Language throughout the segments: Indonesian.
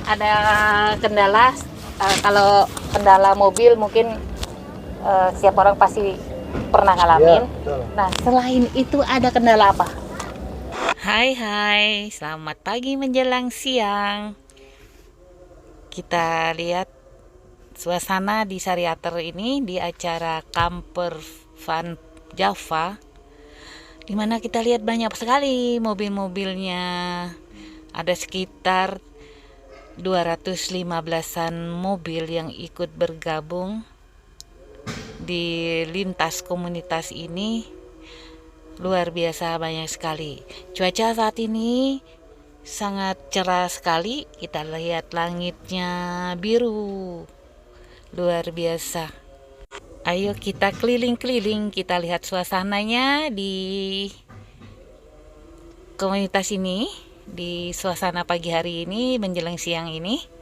ada kendala. Kalau kendala mobil mungkin setiap orang pasti pernah ngalamin. Iya, betul. Nah, selain itu ada kendala apa? Hai, selamat pagi menjelang siang. Kita lihat suasana di Sariater ini di acara Camper Van Java, di mana kita lihat banyak sekali mobil-mobilnya. Ada sekitar 215-an mobil yang ikut bergabung di lintas komunitas ini. Luar biasa banyak sekali. Cuaca saat ini sangat cerah sekali. Kita lihat langitnya biru. Luar biasa. Ayo kita keliling-keliling, kita lihat suasananya di komunitas ini, di suasana pagi hari ini menjelang siang ini.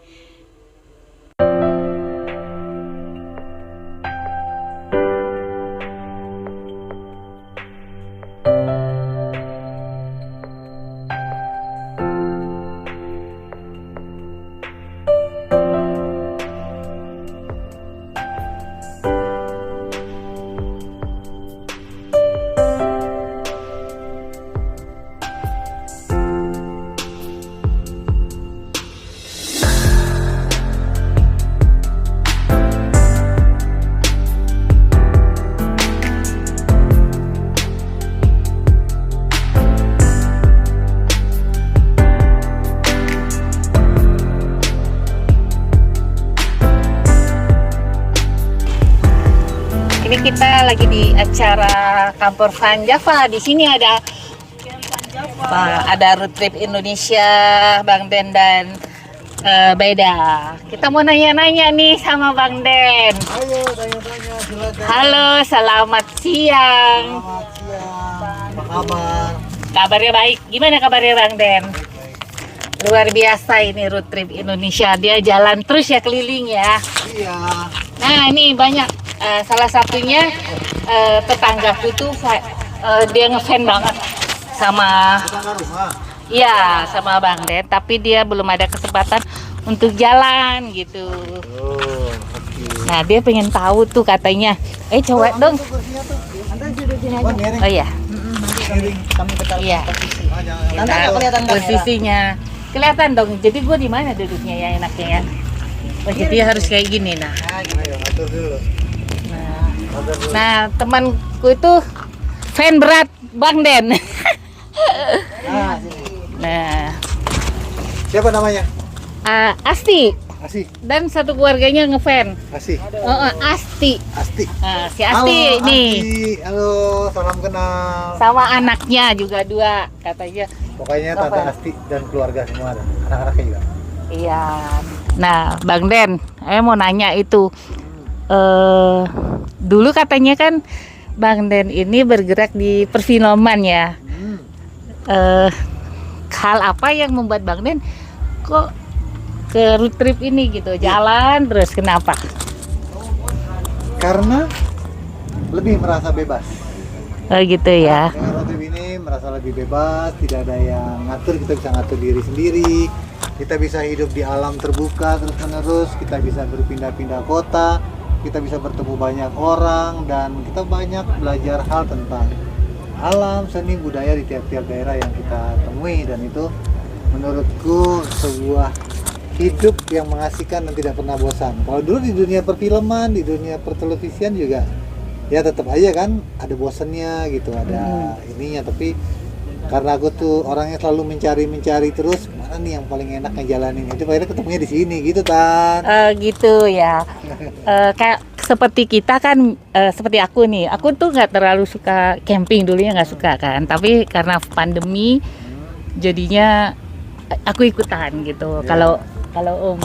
Ini kita lagi di acara Camper Van Java. Di sini ada road trip Indonesia, Bang Den dan Beda. Kita mau nanya-nanya nih sama Bang Den. Ayo tanya-tanya, silakan. Halo, selamat siang. Selamat siang. Apa kabar? Kabarnya baik. Gimana kabarnya Bang Den? Luar biasa ini road trip Indonesia. Dia jalan terus ya, keliling ya. Iya. Nah, ini banyak. Salah satunya tetanggaku tuh dia ngefan banget sama Tetangga rumah. iya sama Bang Den, tapi dia belum ada kesempatan untuk jalan gitu. Oh, oke. Nah, dia pengen tahu tuh katanya, cowok dong. Tuh kursinya tuh. Anda duduk sini aja. Wah, miring. Oh iya, Miring. Kami kita iya. Ah, jangan. Anda nggak kelihatan kamera. Posisinya kelihatan dong. Jadi gue di mana duduknya ya enaknya ya? Oh, jadi harus kayak gini. Nah, Ayo, atur dulu. Atur dulu. nah temanku itu fan berat Bang Den. Nah, sini. Nah, Siapa namanya? Asti Asih. dan satu keluarganya ngefan. Asih. Asti. Asti. Nah, si Asti Halo, nih Asti. Halo, salam kenal. sama anaknya juga dua katanya. Pokoknya Tante Apa? Asti dan keluarga semua ada. Anak-anaknya juga. Iya. Nah, Bang Den, mau nanya itu. Dulu katanya kan Bang Den ini bergerak di perfilman ya. Hal apa yang membuat Bang Den kok ke road trip ini gitu, jalan terus, kenapa? Karena lebih merasa bebas. Oh gitu ya. Dengan road trip ini merasa lebih bebas, tidak ada yang ngatur, kita bisa ngatur diri sendiri. Kita bisa hidup di alam terbuka terus-menerus, kita bisa berpindah-pindah kota, kita bisa bertemu banyak orang, dan kita banyak belajar hal tentang alam, seni, budaya di tiap-tiap daerah yang kita temui, dan itu menurutku sebuah hidup yang mengasihkan dan tidak pernah bosan. Kalau dulu di dunia perfilman, di dunia pertelevisian juga ya tetap aja kan ada bosannya gitu, ada ininya, tapi karena aku tuh orangnya selalu mencari terus mana nih yang paling enak ngejalanin itu, akhirnya ketemunya di sini gitu Tan. Gitu ya. Kayak seperti kita kan, seperti aku nih, aku tuh nggak terlalu suka camping, dulunya nggak suka kan, tapi karena pandemi jadinya aku ikutan gitu. Ya. Kalau Om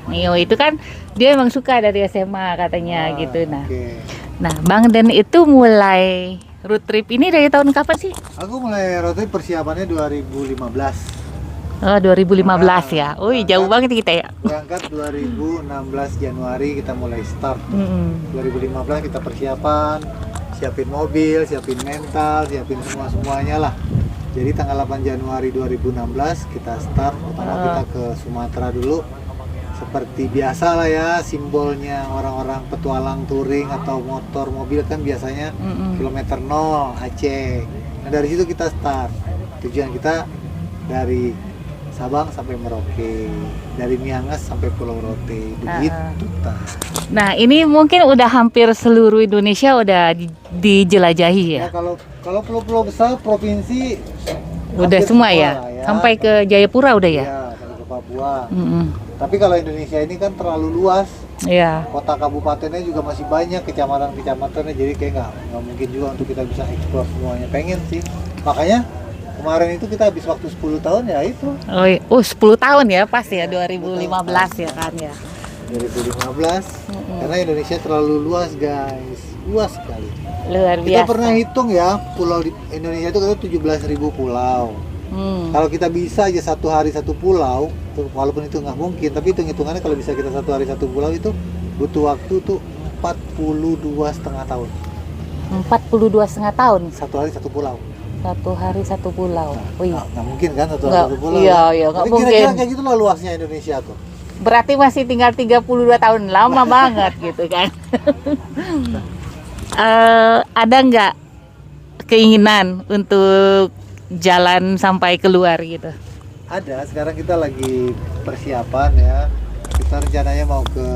Nio itu kan dia emang suka dari SMA katanya gitu. Nah, Oke. nah Bang Den itu mulai road trip ini dari tahun kapan sih? Aku mulai road trip persiapannya 2015. Oh, 2015 ya. Oh, jauh banget kita ya. Berangkat 2016 Januari kita mulai start. Mm-mm. 2015 kita persiapan, siapin mobil, siapin mental, siapin semuanya lah. Jadi tanggal 8 Januari 2016 kita start. Pertama kita ke Sumatera dulu. Seperti biasa lah ya, simbolnya orang-orang petualang touring atau motor mobil kan biasanya kilometer 0 Aceh. Nah dari situ kita start. Tujuan kita dari Sabang sampai Merauke, dari Miangas sampai Pulau Rote, begitu. Nah ini mungkin udah hampir seluruh Indonesia udah dijelajahi ya? Ya kalau pulau-pulau besar provinsi Udah semua ya? lah ya. Sampai ke Jayapura udah ya? Iya, sampai ke Papua. Mm-mm. Tapi kalau Indonesia ini kan terlalu luas, Iya. kota kabupatennya juga masih banyak, kecamatan-kecamatannya, jadi kayak nggak mungkin juga untuk kita bisa eksplor semuanya. Pengen sih, makanya kemarin itu kita habis waktu 10 tahun ya itu. Oh 10 tahun ya pas ya 2015 ya kan ya. 2015, karena Indonesia terlalu luas guys, luas sekali. Luar biasa. Kita pernah hitung ya, pulau di Indonesia itu kan 17.000 pulau. Kalau kita bisa aja satu hari satu pulau, walaupun itu nggak mungkin, tapi hitung-hitungannya kalau bisa kita satu hari satu pulau itu butuh waktu tuh 42,5 tahun. 42,5 tahun. Satu hari satu pulau. Satu hari satu pulau. Wih. Nggak mungkin kan satu hari Nggak, satu pulau. iya, kan? iya, nggak Tapi mungkin. kira-kira kayak gitu lah luasnya Indonesia tuh. Berarti masih tinggal 32 tahun, lama banget gitu kan. Ada nggak keinginan untuk jalan sampai keluar gitu? Ada, sekarang kita lagi persiapan ya. Kita rencananya mau ke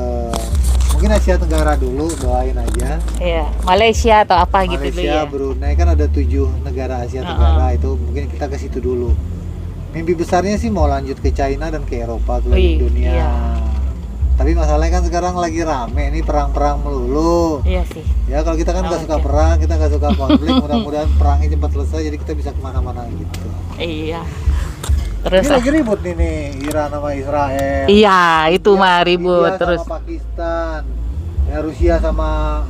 mungkin Asia Tenggara dulu, doain aja. Iya, Malaysia atau apa gitu dulu Malaysia, ya. Brunei kan ada 7 negara Asia Tenggara, itu mungkin kita ke situ dulu. Mimpi besarnya sih mau lanjut ke China dan ke Eropa, keliling dunia. Iya. Tapi masalahnya kan sekarang lagi rame nih, perang-perang melulu. Iya sih. Ya kalau kita kan nggak suka Oke. perang, kita nggak suka konflik, mudah-mudahan perangnya cepat selesai jadi kita bisa kemana-mana gitu. Iya. Terus Ini lagi ribut nih Iran sama Israel. iya, itu mah India ribut sama terus. Pakistan, ya Rusia sama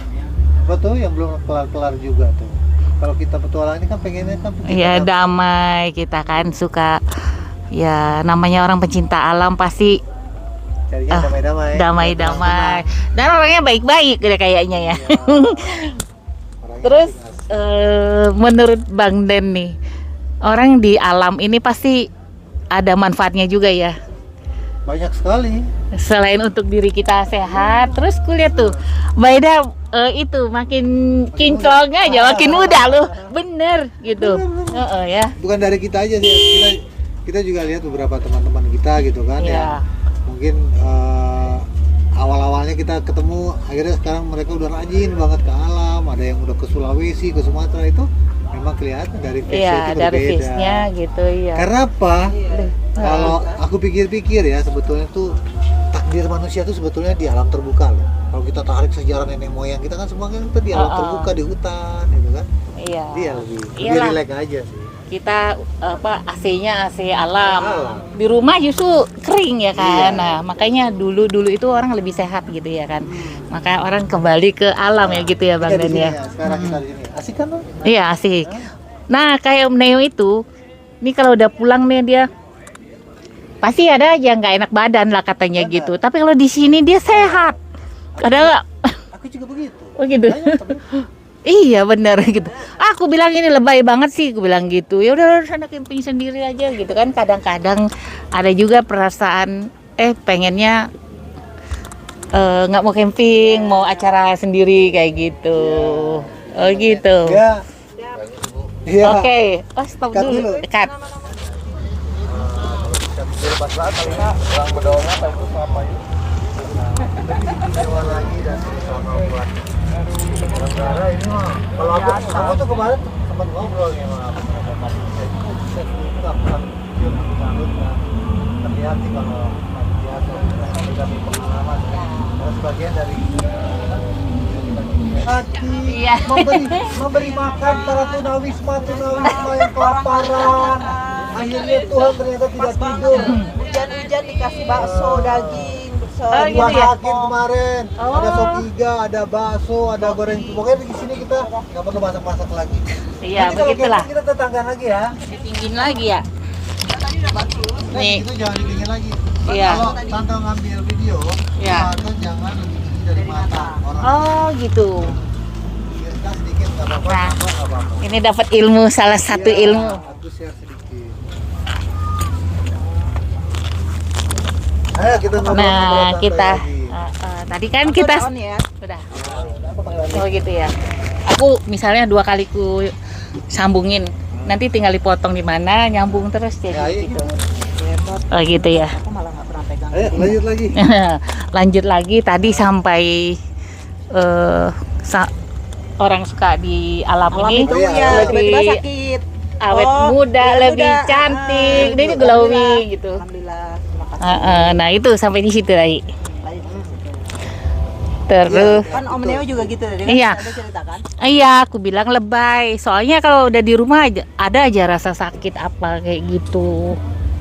apa tuh yang belum kelar-kelar juga tuh. Kalau kita petualang ini kan pengennya kan Iya, damai, kita kan suka ya namanya orang pencinta alam pasti carinya damai-damai. damai-damai. Dan orangnya baik-baik udah kayaknya ya. Terus menurut Bang Den nih, orang di alam ini pasti ada manfaatnya juga ya. Banyak sekali. Selain untuk diri kita sehat, terus kulihat tuh, Mbak Ida itu makin kinclong aja, makin muda loh, bener gitu. Ya. Bukan dari kita aja sih, kita juga lihat beberapa teman-teman kita gitu kan Iya. ya. Mungkin awal-awalnya kita ketemu, akhirnya sekarang mereka udah rajin banget ke alam. Ada yang udah ke Sulawesi, ke Sumatera, itu memang kelihatan dari face Iya, itu dari berbeda. face-nya gitu ya. Karena apa? Kalau aku pikir-pikir ya, sebetulnya tuh takdir manusia tuh sebetulnya di alam terbuka loh. Kalau kita tarik sejarah nenek moyang kita kan semua kan kita di alam terbuka, di hutan gitu kan. Iya. Dia lebih Iyalah. relax aja sih. Kita apa AC-nya AC alam. Di rumah justru kering ya kan. Iya. Nah, makanya dulu itu orang lebih sehat gitu ya kan. Makanya orang kembali ke alam ya gitu ya Bang Kita di Den sini ya. Sekarang kita di sini. Asik kan loh? Iya, asik. Nah, kayak Om Neo itu, ini kalau udah pulang nih dia pasti ada aja nggak enak badan lah katanya Ada. gitu. Tapi kalau di sini dia sehat. Kadang nggak? Aku juga begitu. Oh gitu. Iya benar gitu. Aku bilang ini lebay banget sih, aku bilang gitu. Ya udah sana camping sendiri aja gitu kan. Kadang-kadang ada juga perasaan pengennya nggak mau camping, mau acara sendiri kayak gitu. Oh gitu. Ya. Iya. Oke. Oh stop Cut dulu. dulu. Cut. Pas banget kali ini orang berdoa apa itu apa ya? Lebih lagi dan sama buat negara ini mah. Kalau aku tuh kemarin sempat ngobrol nih sama saya nggak pernah pikir menurutnya. Terlihat sih kalau biasa kita punya pengalaman dan sebagian dari hati Iya. memberi makan para tunawisma yang kelaparan. Akhirnya Tuhan ternyata tidak tidur. Hujan-hujan dikasih bakso, daging, Oh, gitu Buah ya? hakim kemarin, Oh. ada sop iga, ada bakso, ada goreng. Pokoknya di sini kita nggak perlu masak-masak lagi. Iya, Nanti kalau begitulah. camping kita tetanggaan lagi ya. Ditinggiin lagi ya. Nah, Nih. itu jangan dingin lagi. Iya. Kalau Tante ngambil video, Iya. Tante jangan lebih tinggi dari mata orang. Oh gitu. Kita sedikit nggak apa-apa, Nah. nggak apa-apa. Ini dapat ilmu, salah satu Iya, ilmu. aku share sedikit. Ayo kita ngobrol Nah, santai kita lagi. tadi kan Aku kita udah on ya. udah. Oh gitu ya. Aku misalnya 2 kali ku sambungin, nanti tinggal dipotong di mana, nyambung terus Ya, jadi iya, gitu. Hebat. Oh gitu ya. Aku malah nggak pernah pegang. Ayo lanjut lagi. Lanjut lagi tadi sampai orang suka di alam Alam ini itu Iya, ya, tiba-tiba lebih sakit. awet Oh, muda, iya, lebih muda. cantik, dia Alhamdulillah. glowing gitu. Alhamdulillah, terima kasih. Nah itu sampai di situ lagi. Baik. Terus Kan Om Neo juga gitu tadi kan? Iya. Ada cerita kan? iya, aku bilang lebay. Soalnya kalau udah di rumah ada aja rasa sakit apa kayak gitu.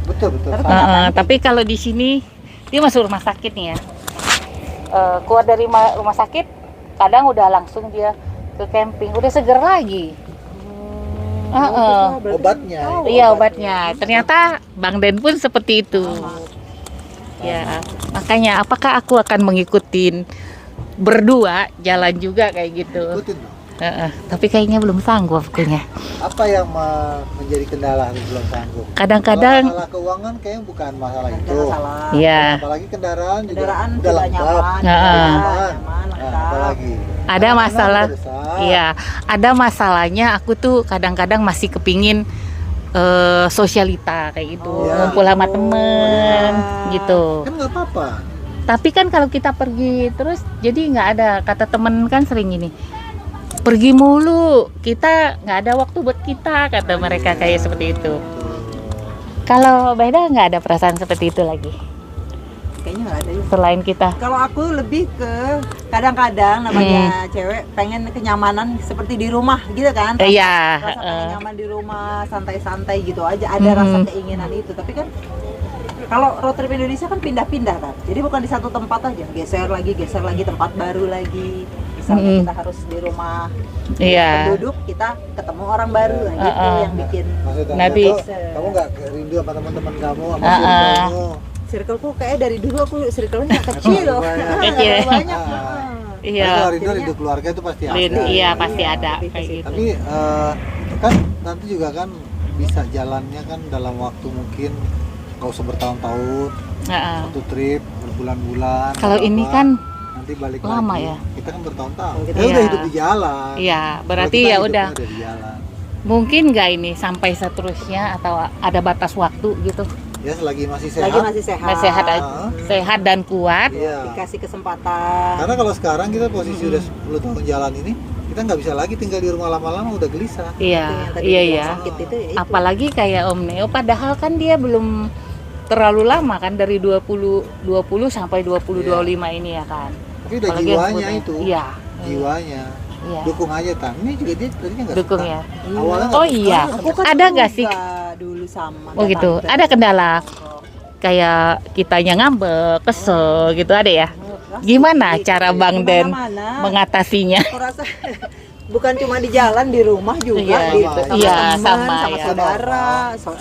Betul betul. Tapi Tapi kalau di sini dia masuk rumah sakit nih ya. Keluar dari rumah sakit, kadang udah langsung dia ke camping, udah seger lagi. Obatnya. Iya obatnya. Ternyata Bang Den pun seperti itu. Ya, makanya apakah aku akan mengikutin berdua jalan juga kayak gitu. Ikutin. Tapi kayaknya belum sanggup akunya. Apa yang menjadi kendala harus belum sanggup? Kadang-kadang Kalau masalah keuangan kayaknya bukan masalah Nggak itu. ada salah. ya Apalagi kendaraan juga Kendaraan udah sudah lengkap. nyaman, Heeh. nyaman, Nah, lengkap. apalagi ada anak-anak masalah. udah besar. Iya, ada masalahnya aku tuh kadang-kadang masih kepingin sosialita kayak gitu, Oh, ngumpul sama temen gitu. Kan nggak apa-apa. Tapi kan kalau kita pergi terus jadi nggak ada, kata temen kan sering ini, pergi mulu, kita nggak ada waktu buat kita, kata mereka kayak seperti itu. Kalau Beda nggak ada perasaan seperti itu lagi, Kayaknya nggak ada ya. selain kita. Kalau aku lebih ke kadang-kadang namanya cewek pengen kenyamanan seperti di rumah gitu kan. Iya, Rasa pengen nyaman di rumah, santai-santai gitu aja. Ada rasa keinginan itu. Tapi kan kalau road trip Indonesia kan pindah-pindah kan. Jadi bukan di satu tempat aja. Geser lagi tempat baru lagi. Misalnya kita harus di rumah iya. penduduk, kita ketemu orang baru. Nah, gitu yang bikin Maksudnya Nanti kamu nggak rindu sama teman-teman kamu, sama Ah, circle-mu. circleku kayak dari dulu aku circle-nya kecil loh. banyak. Kecil. Nggak banyak. Ah. Iya. Tapi kalau rindu keluarga itu pasti ada. Iya pasti Iya, ada lebih ke kayak situ. gitu. Tapi kan nanti juga kan bisa jalannya kan dalam waktu mungkin nggak usah bertahun-tahun, Heeh. satu trip berbulan-bulan. Kalau berapa, ini kan nanti balik lama lagi. ya. Kita kan bertahun-tahun. Kita Kita udah Iya. hidup di jalan. Iya, Kalau berarti kita ya hidupnya udah. di jalan. Mungkin nggak ini sampai seterusnya atau ada batas waktu gitu. Ya selagi masih sehat. Lagi masih sehat. Masih sehat, Ah. sehat dan kuat. Iya. Dikasih kesempatan. Karena kalau sekarang kita posisi udah 10 tahun jalan ini, kita nggak bisa lagi tinggal di rumah lama-lama, udah gelisah. Iya, Yang tadi iya dia ya. sakit itu ya itu. Apalagi kayak Om Neo, padahal kan dia belum terlalu lama kan dari 20 sampai 2025 ini ya kan. Tapi udah Apalagi jiwanya yang muda. itu, Iya. jiwanya. Iya. Dukung aja Tan. Ini juga dia tadinya nggak Dukung suka. ya. Awalnya Oh nggak iya. suka. Aku kan Ada nggak sih? juga dulu sama. Oh gitu. Ada kendala kayak kitanya ngambek, kesel gitu ada ya. Gimana cara Bang Den mengatasinya? Aku rasa bukan cuma di jalan, di rumah juga Iya, gitu. Sama iya, teman, sama sama ya. saudara,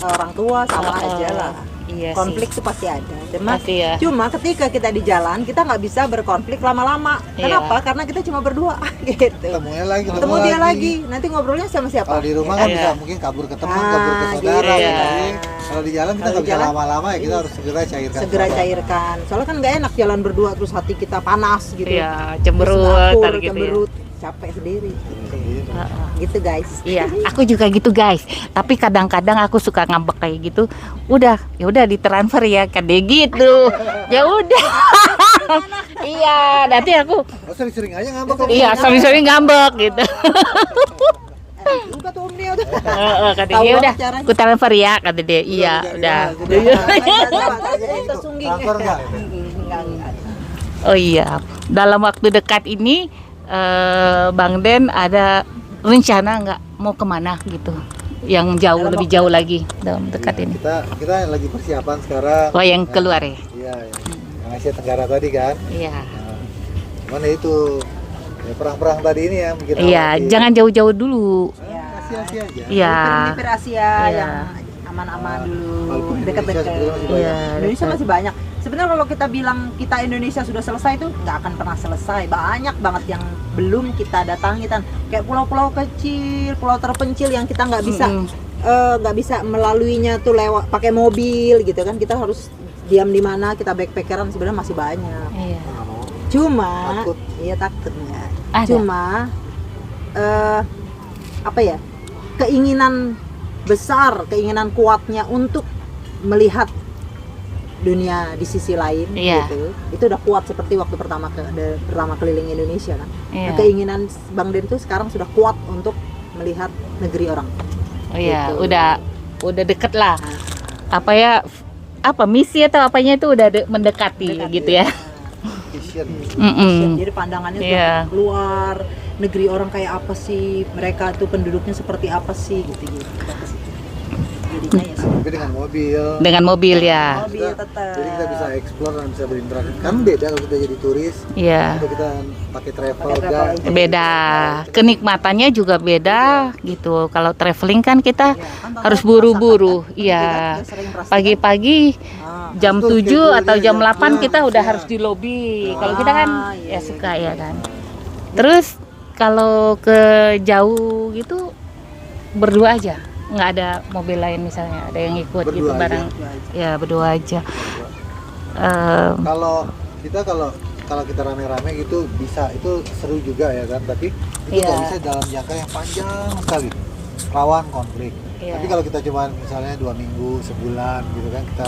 orang tua, sama aja lah. Iya Konflik sih. itu pasti ada. Pasti ya. Cuma ketika kita di jalan, kita nggak bisa berkonflik lama-lama. Iya. Kenapa? Karena kita cuma berdua gitu. Ketemunya lagi, Ketemu dia lagi. Nanti ngobrolnya sama siapa? Kalau di rumah kan Iya. bisa mungkin kabur ke teman, Ah, kabur ke saudara. gitu. Tapi kalau di jalan kita Kalau nggak di bisa jalan, lama-lama ya, kita harus segera cairkan. Segera suasana. cairkan. Soalnya kan nggak enak jalan berdua terus hati kita panas gitu. Iya, Terus cemberut ngakur, gitu ya. cemberut, capek sendiri. Gitu. Gitu guys. Iya, aku juga gitu guys. Tapi kadang-kadang aku suka ngambek kayak gitu. Udah, ya udah ditransfer ya kan deh gitu. Ya udah. Iya, nanti aku Oh, sering-sering aja ngambek. iya sering-sering ngambek gitu. Juga tuh Om Neo tuh. Kata Tahu dia udah, banget caranya. aku transfer ya kata dia. Iya, udah. Transfer nggak? Oh iya, dalam waktu dekat ini Bang Den ada rencana nggak mau kemana gitu? Yang jauh, Dalam lebih waktu jauh lagi dalam dekat Iya, ini. Kita lagi persiapan sekarang. Oh yang Nah, keluar ya? Iya, yang Asia Tenggara tadi kan. Iya. Nah, cuman ya itu ya, perang-perang tadi ini yang bikin Iya, khawatir. jangan jauh-jauh dulu. Asia-Asia aja. Iya. Nipir Asia Iya. yang aman-aman dulu, Walaupun Indonesia dekat-dekat. sebetulnya masih banyak. Iya. Indonesia masih banyak. Sebenarnya kalau kita bilang kita Indonesia sudah selesai itu nggak akan pernah selesai. Banyak banget yang belum kita datangi kan. Kayak pulau-pulau kecil, pulau terpencil yang kita nggak bisa Mm-mm. nggak bisa melaluinya tuh lewat pakai mobil gitu kan. Kita harus diam di mana, kita backpackeran sebenarnya masih banyak. Iya. Nggak mau. Cuma, Takut. iya takutnya. Ada. Cuma apa ya? Keinginan besar, keinginan kuatnya untuk melihat dunia di sisi lain Iya. gitu. Itu udah kuat seperti waktu pertama keliling Indonesia kan. Iya. Nah, keinginan Bang Den itu sekarang sudah kuat untuk melihat negeri orang. Oh iya, Gitu. udah deket lah. Apa ya? Apa misi atau apanya itu udah mendekati Mendekati, gitu ya. Vision. Mm-mm. Jadi pandangannya Iya. sudah keluar, negeri orang kayak apa sih, mereka tuh penduduknya seperti apa sih gitu-gitu. Jadinya ya sih. Tapi dengan mobil. Dengan mobil ya. Mobil tetap. Jadi kita bisa explore dan bisa berinteraksi. Kan beda kalau kita jadi turis. Iya. Atau kita pakai travel Pakai travel guide. agent. Beda. Kenikmatannya juga beda gitu. Kalau traveling kan kita Iya, kan Bang harus Den buru-buru. merasakan. Kan Iya. juga sering merasakan. Pagi-pagi Ah. jam Betul, 7 atau schedule-nya jam jam 8 kita udah ya. harus di lobi. Kalau kita kan iya, ya suka iya. ya kan. Terus kalau ke jauh gitu berdua aja, nggak ada mobil lain misalnya, ada yang ikut Berdua gitu aja. bareng. Ya berdua aja. Kalau kalau kita rame-rame gitu bisa, itu seru juga ya kan, tapi itu Iya. nggak bisa dalam jangka yang panjang sekali, rawan konflik. Iya. Tapi kalau kita cuma misalnya 2 minggu, sebulan gitu kan, kita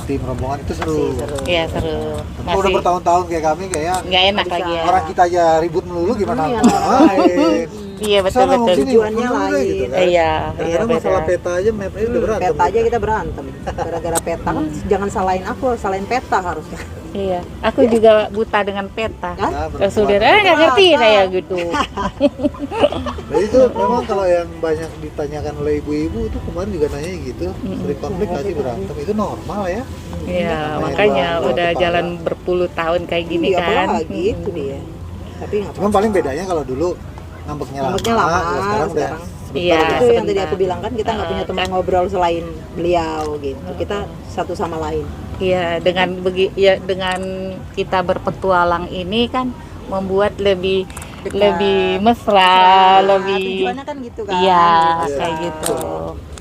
tim rombongan itu seru. Masih seru. Iya seru. Kalau udah bertahun-tahun kayak kami, kayak Nggak enak Bisa. lagi ya. orang kita aja ribut melulu, gimana Iya. lain. Iya betul Sana mau betul. sini, Tujuannya mundur deh, lain. gitu kan. Iya. Kadang-kadang iya, masalah beda. peta aja, map aja udah berantem. Peta aja kita berantem. Gara-gara peta kan jangan salahin aku, salahin peta harusnya. Iya. Aku juga buta dengan peta. Kan? Nah, Terus perempuan. saudara nggak ngerti saya gitu. Jadi itu memang kalau yang banyak ditanyakan oleh ibu-ibu itu kemarin juga nanya gitu, sering konflik nggak sih berantem, itu normal ya. Iya, Namanya makanya dua udah kepala. jalan berpuluh tahun kayak gini Iya, kan. apalagi itu dia. Tapi nggak Cuman paling bedanya kalau dulu ngambeknya lama, Ngambeknya lama, ya sekarang udah sekarang. sebentar Iya. udah. itu yang tadi sebentar. aku bilang kan, kita nggak punya teman kan. ngobrol selain beliau gitu. Kita satu sama lain. Iya, dengan kita berpetualang ini kan membuat lebih Dekat. lebih mesra, Nah, lebih tujuannya kan gitu kan. iya Iya. kayak gitu.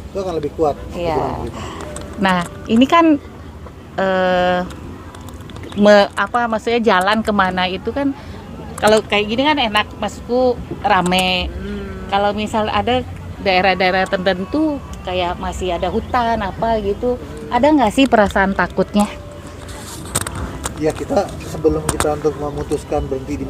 Itu akan lebih kuat. Iya. hubungan kita. Nah, ini kan maksudnya jalan kemana itu kan kalau kayak gini kan enak, maksudku rame. Kalau misal ada daerah-daerah tertentu kayak masih ada hutan apa gitu, ada nggak sih perasaan takutnya? Ya kita sebelum kita untuk memutuskan berhenti di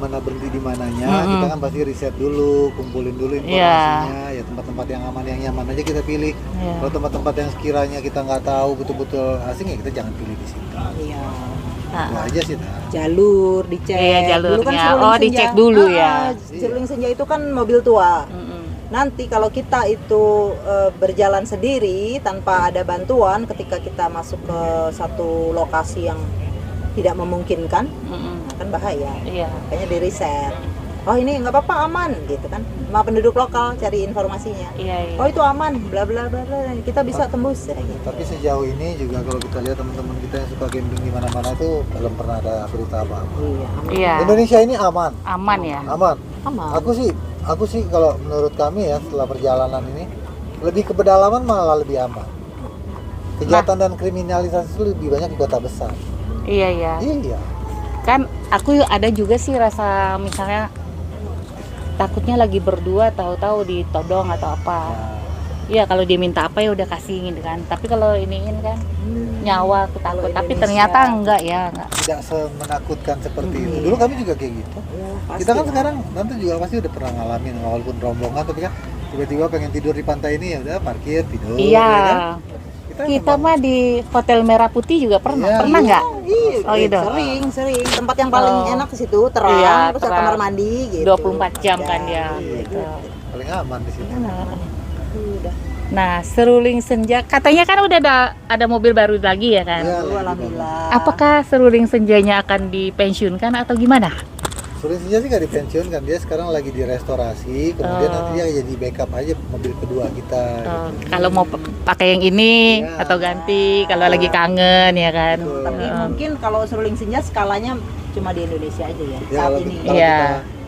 mananya, kita kan pasti riset dulu, kumpulin dulu informasinya, ya tempat-tempat yang aman, yang nyaman aja kita pilih. Iya. Kalau tempat-tempat yang sekiranya kita nggak tahu betul-betul asing, ya kita jangan pilih di situ. Iya. Itu aja sih. Nah. Jalur dicek. Iya, jalurnya. Dulu kan seruling Oh, senja. dicek dulu ya. Seruling senja itu kan mobil tua. Mm-mm. Nanti kalau kita itu berjalan sendiri tanpa ada bantuan, ketika kita masuk ke satu lokasi yang tidak memungkinkan, Mm-mm. nah kan bahaya. Iya. Makanya di riset. Oh ini nggak apa-apa, aman gitu kan. Sama penduduk lokal cari informasinya. Iya. Oh itu aman, bla bla bla bla. Kita bisa tembus ya gitu. Tapi sejauh ini juga kalau kita lihat teman-teman kita yang suka camping di mana-mana tuh belum pernah ada berita apa-apa. Iya, aman. Iya. Indonesia ini aman, Aman ya. aman. Aman. Aku sih kalau menurut kami ya, setelah perjalanan ini lebih ke pedalaman malah lebih aman. Kejahatan dan kriminalisasi itu lebih banyak di kota besar. Iya iya. Iya. Kan aku ada juga sih rasa misalnya takutnya lagi berdua tahu-tahu ditodong atau apa. Iya kalau dia minta apa ya udah kasih gitu kan. Tapi kalau iniin kan nyawa aku takut. Kalau Tapi Indonesia- ternyata enggak ya, enggak. Tidak semenakutkan seperti itu. Iya. Dulu kami juga kayak gitu. Ya, pasti Kita kan lah. sekarang nanti juga pasti udah pernah ngalamin walaupun rombongan, tapi kan tiba-tiba pengen tidur di pantai ini, ya udah parkir tidur. Iya. ya kan? Kita memang- mah di Hotel Merah Putih juga pernah. Iya. Pernah nggak? Iya, Oh, gitu. sering. Tempat yang paling Oh. enak ke situ, terang, Iya, terus ada terang. kamar mandi gitu. 24 jam kan Ya, dia iya, gitu. paling aman di sini. Udah. Nah, seruling senja katanya kan udah ada mobil baru lagi ya kan? Iya. Alhamdulillah. Apakah seruling senjanya akan dipensiunkan atau gimana? Sulit saja sih nggak dipensiunkan, dia sekarang lagi direstorasi, kemudian nanti dia jadi backup aja mobil kedua kita. Kalau mau pakai yang ini Iya. atau ganti kalau lagi kangen ya kan? Betul. Tapi mungkin kalau seruling senja skalanya cuma di Indonesia aja ya, Ya, saat kalau ini. kalau Iya.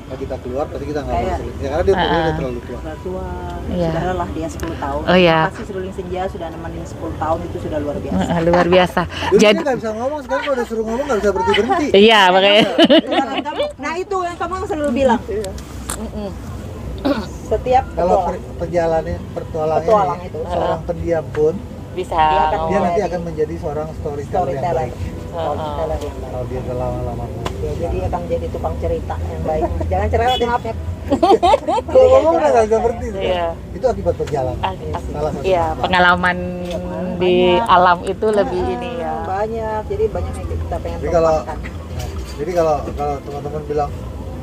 kita kalau kita keluar pasti kita nggak Kayak- mau seling. Ya, karena dia umurnya udah terlalu tua. Udah tua, Iya. sudah lah dia 10 tahun. Oh, iya. Pasti seruling senja sudah nemenin 10 tahun itu sudah luar biasa. Luar biasa. Dulu Jadi dia nggak bisa ngomong, sekarang kalau disuruh ngomong nggak bisa berhenti. iya makanya. Jangan kamu. Nah itu yang kamu selalu bilang. Mm-mm. Setiap Kalau petualang. perjalanannya Petualang petualang itu. seorang pendiam pun Bisa Dia akan dia ngomong. nanti akan menjadi seorang storyteller yang storyteller. baik. Storyteller yang baik. Kalau dia udah lama-lama Ya, jadi akan jadi tukang cerita yang baik. Jangan cerewet, maaf ya. kalau ngomong udah nggak bisa berhenti. Iya. Itu akibat perjalanan. Salah satu. Iya, pengalaman di alam itu lebih ini ya. Banyak, jadi banyak yang kita pengen Jadi kalau tumpahkan. jadi kalau teman-teman bilang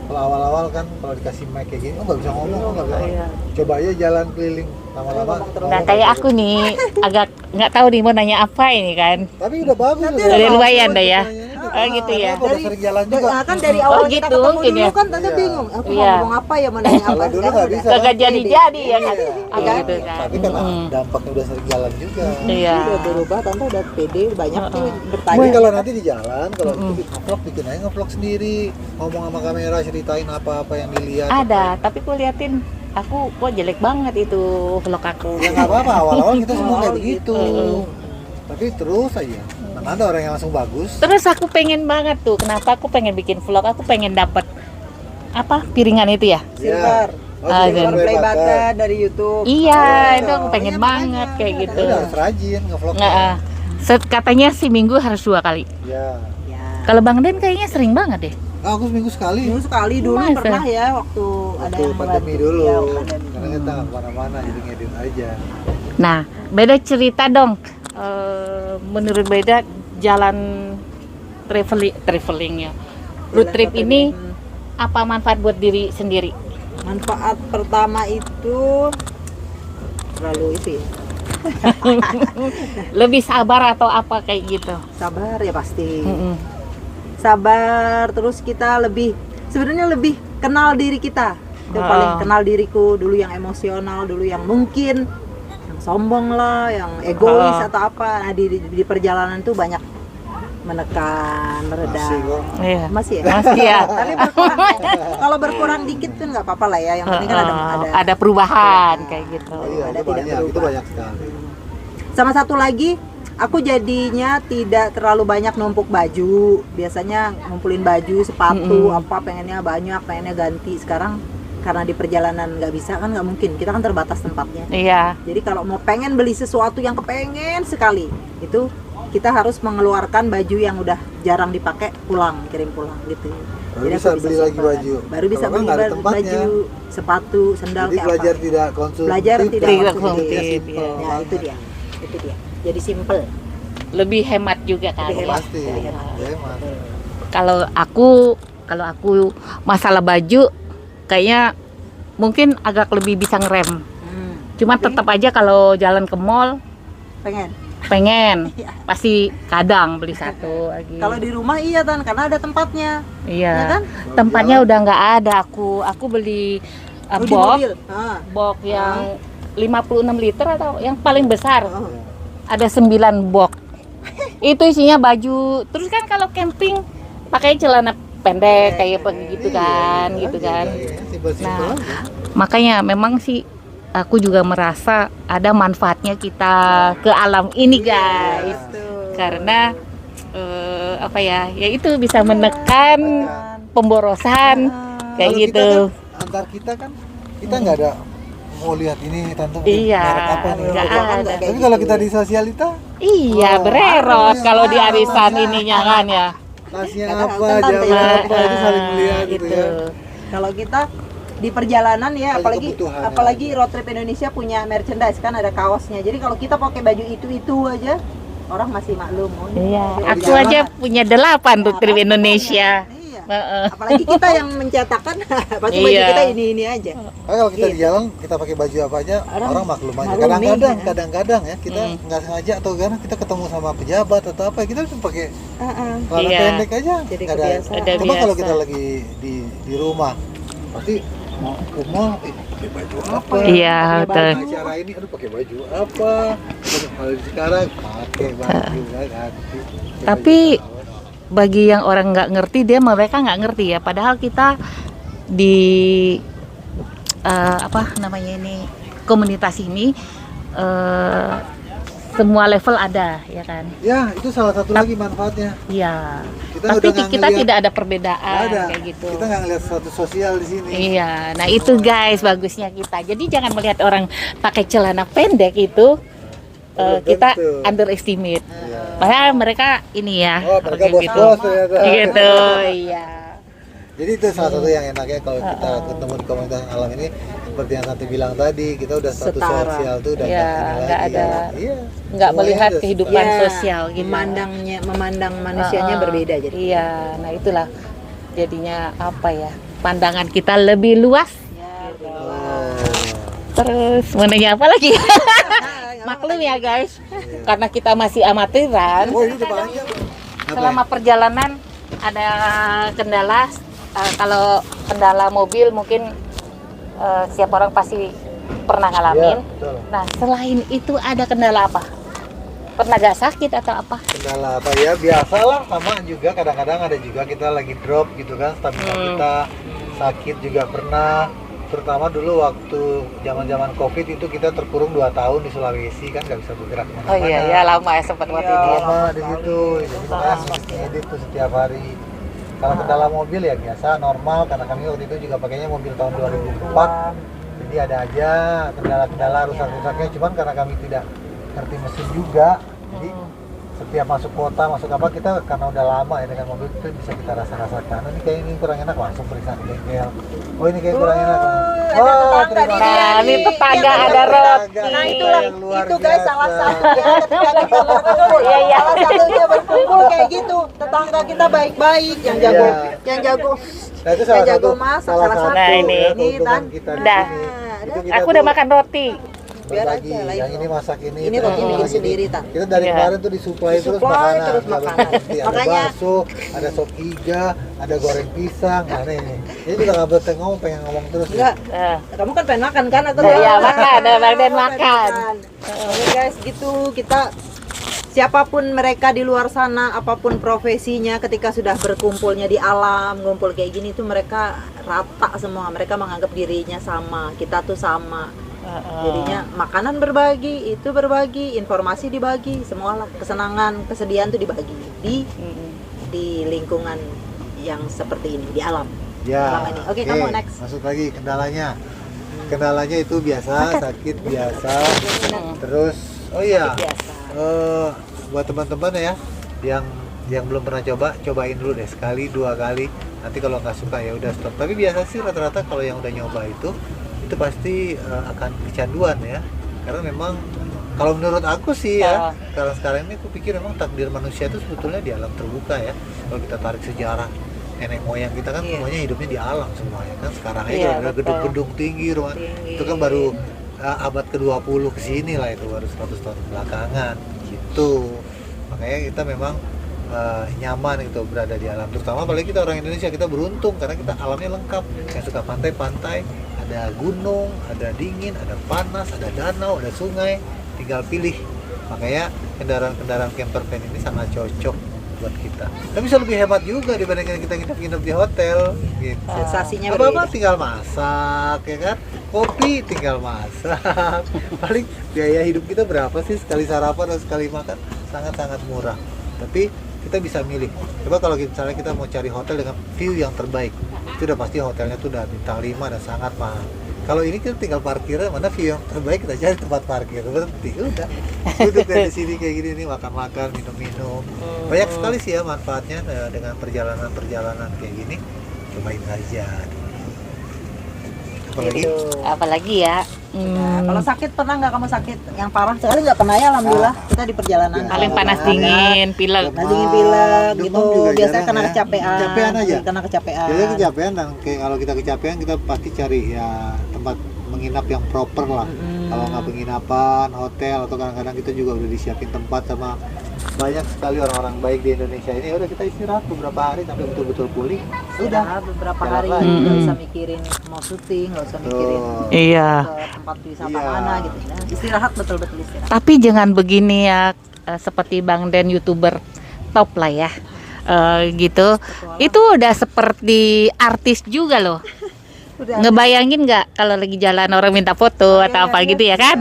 kalau awal-awal kan kalau dikasih mic kayak gini, oh nggak bisa ngomong, oh nggak bisa. Iya. Coba aja jalan keliling lama-lama. Ngomong terus. Nah kayak aku nih agak nggak tahu nih mau nanya apa ini kan. Tapi udah bagus. Nanti udah Udah bagus. lumayan dah ya. Ah, Oh gitu ya. karena udah sering jalan juga. Nah, kan dari awal Oh, kita gitu, ketemu mungkin dulu ya. kan tante Iya. bingung. Aku mau Iya. ngomong apa ya, mau nanya apa. Kalau dulu Sekarang nggak udah. bisa. Kagak jadi-jadi ya kan. Iya. Ah, gitu kan. Tapi kan Mm. dampaknya udah sering jalan juga. Iya. Udah berubah, tante udah pede, banyak tuh bertanya. Tapi kalau nanti di jalan, kalau itu nge-vlog bikin aja nge-vlog sendiri, ngomong sama kamera, ceritain apa-apa yang dilihat. Ada, tapi ku liatin aku kok jelek banget itu vlog aku. Ya nggak apa-apa, awal-awal kita semua kayak Oh, begitu. Tapi terus aja, mana ada orang yang langsung bagus. Terus aku pengen banget tuh, kenapa aku pengen bikin vlog? Aku pengen dapat apa piringan itu ya? Silver. Oh, Ah, silver Silver play button. button dari YouTube. Iya, Oh, itu aku pengen iya, banget makanya. kayak Tapi gitu. udah harus rajin nge-vlog. Nggak, katanya seminggu harus 2 kali. Ya. Ya. Kalau Bang Den kayaknya sering banget deh. Ah, aku seminggu sekali. Dulu sekali dulu Masa? pernah ya waktu ada Waktu yang pandemi membantu. dulu. Ya, pandemi. Karena kita nggak kemana-mana, jadi ngedit aja. Nah, beda cerita dong. Menurut beda jalan traveling ya. Road trip ini apa manfaat buat diri sendiri? Manfaat pertama itu terlalu itu ya. Lebih sabar atau apa kayak gitu? Sabar ya pasti. Mm-mm. Sabar, terus kita lebih sebenarnya lebih kenal diri kita. Itu paling kenal diriku dulu, yang emosional dulu, yang mungkin yang sombong lah, yang egois atau apa. Nah di perjalanan tuh banyak menekan, meredam. Masih kok. Iya. Masih ya? Masih ya. Tapi berkurang, kalau berkurang dikit kan nggak apa-apa lah ya. Yang penting kan Ada perubahan kayak gitu. Oh iya, ada itu tidak banyak, itu berubah. banyak sekali. Sama satu lagi, aku jadinya tidak terlalu banyak numpuk baju. Biasanya ngumpulin baju, sepatu, apa pengennya banyak, pengennya ganti. Sekarang karena di perjalanan nggak bisa kan, nggak mungkin. Kita kan terbatas tempatnya. Iya. Jadi kalau mau pengen beli sesuatu yang kepengen sekali, itu kita harus mengeluarkan baju yang udah jarang dipakai, kirim pulang gitu. Baru Jadi bisa aku beli lagi simpan. baju. Baru bisa Kalau kan beli nggak ada tempatnya. baju, sepatu, sendal Jadi kayak belajar apa. tidak konsumtif. Belajar tidak Tidak konsumtif. konsumtif, Simple iya. Ya itu dia. Itu dia. Jadi simple. Lebih hemat juga kan. Lebih hemat. Pasti. Lebih hemat. Ya, emang. Kalau aku masalah baju kayaknya mungkin agak lebih bisa ngerem. Cuma Tapi tetap aja kalau jalan ke mall pengen. pengen Iya. pasti kadang beli satu lagi. Kalau di rumah iya Tan, karena ada tempatnya. iya. Ya kan? Tempatnya udah nggak ada. Aku beli Oh, di box mobil. Ah. box yang 56 liter atau yang paling besar. Oh. Ada 9 box. Itu isinya baju. Terus kan kalau camping pakai celana pendek kayak begitu kan, Iya, gitu iya, kan. iya, simpel-simpel Nah, aja. Makanya memang sih aku juga merasa ada manfaatnya kita ke alam ini guys. Betul. Karena apa ya? Ya itu bisa menekan pemborosan kayak Kalau gitu. Kita kan, antar kita kan kita nggak ada mau lihat ini tante Iya, merek apa nih. nggak ada. Tapi kalau kita di sosialita, Iya, Oh, bererot ada kalau yang di tahu, arisan ada. ininya kan ya. tasnya Kadang apa, kan tante jamnya ya. apa, itu saling melihat gitu ya. Kalau kita di perjalanan ya, Banyak apalagi kebutuhan, apalagi road trip Indonesia punya merchandise kan, ada kaosnya. Jadi kalau kita pakai baju itu aja, orang masih maklum. Oh, ini Iya, baju aku perjalanan. aja punya 8 tuh trip Indonesia. Iya. Heeh. Apalagi kita yang mencetakkan, pasti baju Iya. kita ini aja. Nah, kalau kita di jalan kita pakai baju apa aja, orang maklum aja. maklum nih, Kadang-kadang ya kita nggak sengaja atau karena kita ketemu sama pejabat atau apa, kita cuma pakai celana Iya. pendek aja. Jadi Nggak ada. kebiasaan. Ada Coba kalau biasa. kita lagi di rumah, pasti mau ke mall, pakai baju apa? Iya, Pakai betul. baju. Acara ini, aduh pakai baju apa? Kalau sekarang pakai baju ganti. Tapi bagi yang orang nggak ngerti, mereka nggak ngerti ya. Padahal kita di apa namanya ini komunitas ini semua level ada ya kan. Ya, itu salah satu lagi manfaatnya. Iya. Kita Tapi udah nggak kita ngeliat- tidak ada perbedaan Nggak ada. kayak gitu. Kita nggak ngeliat status sosial di sini. Iya, nah itu guys bagusnya kita. Jadi jangan melihat orang pakai celana pendek itu Belum kita tentu. underestimate. Iya. Padahal mereka ini ya, Oh, mereka kayak gitu. bos-bos ternyata. Gitu, iya. Jadi itu salah satu yang enaknya kalau kita ketemu di komunitas alam ini, seperti yang Santi bilang tadi, kita udah status Setara. sosial tuh udah Iya, nggak ini nggak lagi. ada. Iya. Nggak Semuanya melihat udah kehidupan Ya, sosial gitu. memandang manusianya Heeh. berbeda jadi. Iya, nah itulah jadinya apa ya? Pandangan kita lebih luas. Ya, Oh. Terus mau nanya apa lagi? Maklum ya guys, karena kita masih amatiran. Oh, ini udah panjang. Apa Selama perjalanan ada kendala. Kalau kendala mobil mungkin setiap orang pasti pernah ya? ngalamin. Iya, betul. Nah selain itu ada kendala apa? Pernah gak sakit atau apa? Kendala apa ya? Biasalah, sama juga kadang-kadang ada juga kita lagi drop gitu kan, stamina kita sakit juga pernah. Terutama dulu waktu zaman-zaman Covid itu kita terkurung 2 tahun di Sulawesi kan, nggak bisa bergerak Oh iya, ya lama ya sempat waktu itu. Ya. lama di situ, jadi kita edit tuh setiap hari. Kalau kendala mobil ya biasa, normal, karena kami waktu itu juga pakainya mobil tahun 2004. Jadi ada aja kendala-kendala rusak-rusaknya, cuman karena kami tidak ngerti mesin juga, jadi setiap masuk kota, masuk apa, kita karena udah lama ya dengan mobil itu bisa kita rasa-rasakan. Ini kayak ini kurang enak, langsung periksa ke bengkel. Oh ini kayak kurang enak. ada tetangga di Nah, dia ini nih. tetangga Yang ada bener. roti. Nah itulah, Yang luar itu guys biasa. salah satunya ketika kita berkumpul. Iya, iya. Salah satunya berkumpul kayak gitu. Tetangga kita baik-baik, yang jago, Iya. yang jago, Nah, itu yang jago masak salah satu. Nah, ini. ya, Ini keuntungan kan. kita di Udah. sini. Itu Nah, kita Aku tuh udah makan roti. Biar berbagi. aja lah Yang itu. ini masak ini. Ini terus Rocky bikin masak sendiri, ini. Tan. Kita dari Iya. kemarin tuh disuplai terus Disuplai makanan. terus Nggak makanan. berhenti. Ada Makanya- bakso, ada sop iga, ada goreng pisang. Nah nih. Jadi kita nggak berhenti ngomong, pengen ngomong terus. Enggak, Kamu kamu kan pengen makan kan? Aku Iya, makan, ada Bang Den makan. Oke guys, gitu kita siapapun mereka di luar sana, apapun profesinya, ketika sudah berkumpulnya di alam, ngumpul kayak gini tuh mereka rata semua. Mereka menganggap dirinya sama, kita tuh sama. Jadinya makanan berbagi, itu berbagi, informasi dibagi, semualah kesenangan, kesedihan tuh dibagi di lingkungan yang seperti ini, di alam. Ya. Alam ini. Oke, kamu next. Masuk lagi kendalanya. Kendalanya itu biasa, sakit biasa. Terus, oh iya. biasa. Buat teman-teman ya yang belum pernah cobain dulu deh, sekali 2 kali. Nanti kalau nggak suka ya udah stop. Tapi biasa sih rata-rata kalau yang udah nyoba itu pasti akan kecanduan ya. Karena memang kalau menurut aku sih ya, sekarang ini aku pikir memang takdir manusia itu sebetulnya di alam terbuka ya. Kalau kita tarik sejarah nenek moyang kita kan Iya. semuanya hidupnya di alam semuanya kan. Sekarang aja Iya, ada betul. gedung-gedung tinggi, rumah Tinggi. itu kan baru abad ke-20 kesini lah, itu baru 100 tahun belakangan gitu. Makanya kita memang nyaman gitu berada di alam, terutama apalagi kita orang Indonesia, kita beruntung karena kita alamnya lengkap. Yang suka pantai-pantai, ada gunung, ada dingin, ada panas, ada danau, ada sungai, tinggal pilih. Makanya kendaraan-kendaraan camper van ini sangat cocok buat kita. Tapi bisa lebih hemat juga dibandingkan kita nginep-nginep di hotel gitu. Sensasinya Apa-apa berbeda. tinggal masak ya kan, kopi tinggal masak. Paling biaya hidup kita berapa sih sekali sarapan atau sekali makan? Sangat-sangat murah. Tapi kita bisa milih. Coba kalau misalnya kita mau cari hotel dengan view yang terbaik, itu udah pasti hotelnya tuh udah bintang 5 dan sangat mahal. Kalau ini kita tinggal parkirnya, mana view yang terbaik, kita cari tempat parkir, berhenti, udah duduk di sini kayak gini nih, makan-makan, minum-minum. Banyak sekali sih ya manfaatnya dengan perjalanan-perjalanan kayak gini. Cobain saja. Apalagi Apalagi ya. Nah, kalau sakit pernah nggak kamu sakit yang parah sekali? Nggak pernah ya, alhamdulillah. Kita di perjalanan Paling panas Ada. dingin, pilek. Nah, dingin pilek Demam gitu, juga biasanya jarang kena ya. kecapean. Kecapean aja. Kena kecapean. Jadi kecapean, dan kayak kalau kita kecapean kita pasti cari ya tempat menginap yang proper lah. Kalau nggak penginapan, hotel, atau kadang-kadang kita juga udah disiapin tempat sama banyak sekali orang-orang baik di Indonesia ini. Udah kita istirahat beberapa hari sampai betul-betul pulih. Sudah beberapa Jalan hari lagi. nggak usah mikirin mau syuting, nggak usah mikirin Tuh. Iya. ke tempat wisata Iya. mana gitu. Nah, istirahat betul-betul istirahat. Tapi jangan begini ya, seperti Bang Den YouTuber top lah ya. Gitu. Itu udah seperti artis juga loh. Udah. Ngebayangin nggak kalau lagi jalan orang minta foto atau apa gitu ya kan?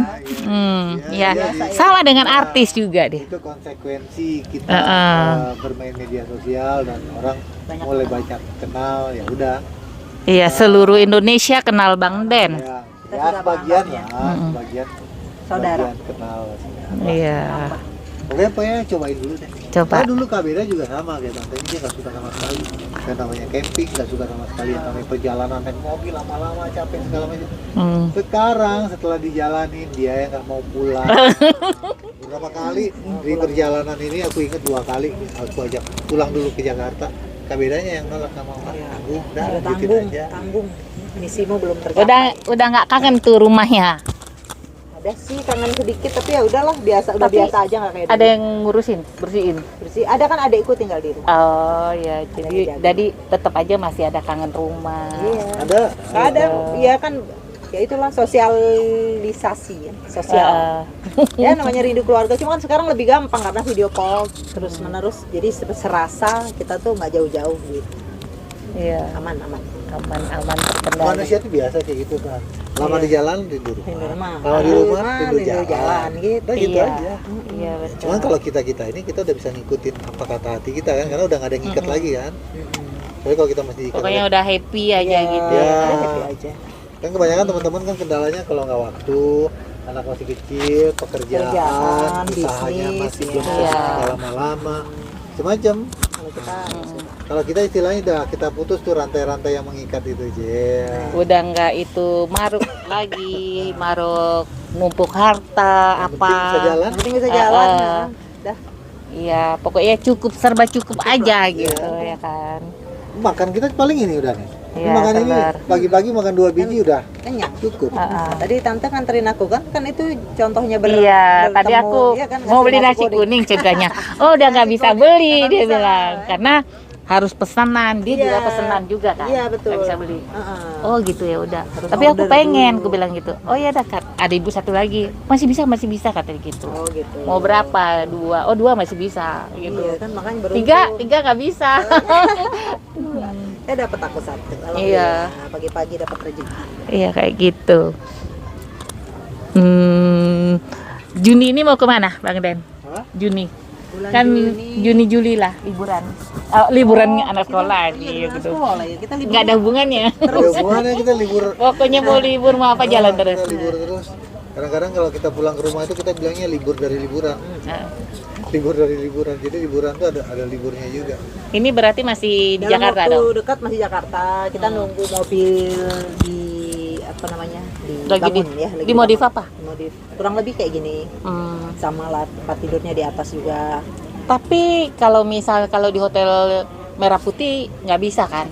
Ya. Sama dengan artis juga deh. Itu konsekuensi kita bermain media sosial dan orang Banyak mulai banyak kenal, ya udah. Iya, seluruh Indonesia kenal Bang Den. Ya, Kita ya sudah sebagian paham, ya. lah, sebagian Saudara. sebagian kenal. Iya. Pokoknya cobain dulu deh. Coba. Saya dulu Kabeda juga sama kayak tante ini, dia nggak suka sama sekali. Yang namanya camping nggak suka sama sekali. Yang namanya perjalanan naik mobil lama-lama capek segala macam. Sekarang setelah dijalanin dia yang nggak mau pulang. Beberapa kali di perjalanan ini aku ingat 2 kali aku ajak pulang dulu ke Jakarta. Kabedanya yang nolak sama orang. Tanggung, dah Udah lanjutin tanggung, aja. tanggung. Misimu belum tercapai. Udah nggak kangen tuh rumahnya. Ada sih kangen sedikit tapi ya udahlah biasa, udah Tapi biasa aja nggak kayak Ada dulu. yang ngurusin, bersihin. Bersih. Ada kan adekku tinggal di rumah. Oh ya, Jaga. jadi tetap aja masih ada kangen rumah. Iya. Ada. Nggak ada, ya kan ya itulah sosialisasi ya, sosial. Ya namanya rindu keluarga, cuma kan sekarang lebih gampang karena video call terus menerus, jadi serasa kita tuh nggak jauh-jauh gitu. Iya, Aman aman terkendali. Manusia tuh biasa kayak gitu kan. Lama di jalan tidur. Rindu rumah. Kalau di rumah rindu rindu jalan gitu. Udah gitu Iya. aja. Iya betul. Cuman kalau kita ini kita udah bisa ngikutin apa kata hati kita kan, karena udah nggak ada yang ngikat lagi kan. Tapi kalau kita masih ikat, Pokoknya udah happy aja Iya, gitu. Ya. udah happy aja. kan kebanyakan teman-teman kan kendalanya kalau nggak waktu, anak masih kecil, pekerjaan, Pekerjaan, usahanya bisnis, masih iya. belum selesai lama-lama, macam-macam. Kalau kita Kalau kita istilahnya udah kita putus tuh rantai-rantai yang mengikat itu aja. Udah nggak itu maruk lagi, maruk numpuk harta Yang apa. penting bisa jalan. yang penting bisa jalan. Ah, Nah. Dah. Iya, pokoknya serba cukup aja lah, gitu iya. ya kan. Makan kita paling ini udah nih. Iya, Makan ini telur. pagi-pagi makan 2 biji udah Kenyang. cukup. Ah, ah. Tadi tante nganterin aku kan itu contohnya Iya, tadi bertemu, aku iya kan, mau ngasih beli nasi kuning ceritanya. Oh, udah nggak Nasi bisa kuning, beli nggak dia bisa. bilang, karena harus pesanan. Dia Iya. juga pesanan juga kan. Iya, betul. Nggak bisa beli. Heeh. Oh gitu ya udah. Harus Tapi aku order pengen, dulu. aku bilang gitu. Oh ya dah, Kak. Ada ibu satu lagi. Masih bisa katanya gitu. Oh gitu. Mau berapa? 2. Oh 2 masih bisa gitu. Iya kan makanya beruntung. 3 nggak bisa. Saya dapat aku satu. Iya. Alhamdulillah. Pagi-pagi dapat rezeki. Iya kayak gitu. Juni ini mau kemana, Bang Den? Apa? Juni. Bulan Kan Juni Juli lah liburan. Liburan anak sekolah Iya, gitu. sekolah ya. Kita libur. Nggak ada hubungannya. Ada hubungannya kita libur. Pokoknya mau libur mau apa jalan Kita terus. libur terus. Kadang-kadang kalau kita pulang ke rumah itu kita bilangnya libur dari liburan. Nah, Libur dari liburan. Jadi liburan tuh ada liburnya juga. ini berarti masih di Dalam Jakarta waktu dong. dekat masih Jakarta. Kita nunggu mobil di apa namanya? Lagi dibangun ya, lagi dimodif dibangun. apa? Dimodif. Kurang lebih kayak gini. Hmm. Sama lah tempat tidurnya di atas juga. Tapi kalau di hotel Merah Putih nggak bisa kan?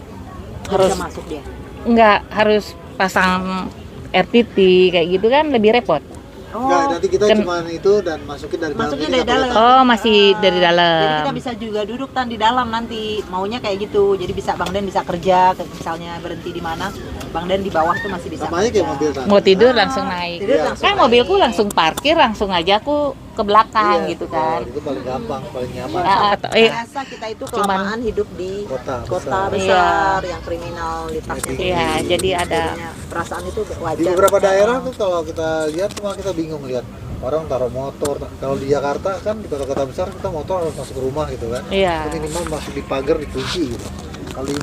Harus Bisa masuk dia. nggak harus pasang RTT kayak gitu kan lebih repot. Enggak, nanti kita Kan- cuma itu dan masukin dari dalam. Masukin Jadi dari nggak dalam. perlu Oh masih dari Jadi dalam. kita bisa juga duduk kan di dalam nanti maunya kayak gitu. Jadi bisa Bang Den bisa kerja, misalnya berhenti di mana, Bang Den di bawah tuh masih bisa. sama aja kayak kerja. mobil tadi. Mau tidur langsung naik. Tidur Iya. langsung Kan naik. mobilku langsung parkir langsung aja aku ke belakang Iya, gitu betul. kan. Itu paling gampang, paling nyaman. Biasa kita itu kelamaan hidup di Kota kota besar. besar yang kriminalitasnya Iya, jadi ada jadinya perasaan itu wajar. Di beberapa daerah tuh kalau kita lihat cuma kita bingung lihat orang taruh motor. Kalau di Jakarta kan di kota-kota besar kita motor harus masuk ke rumah gitu kan. Iya. Itu minimal masuk di pagar dikunci gitu. Kalau di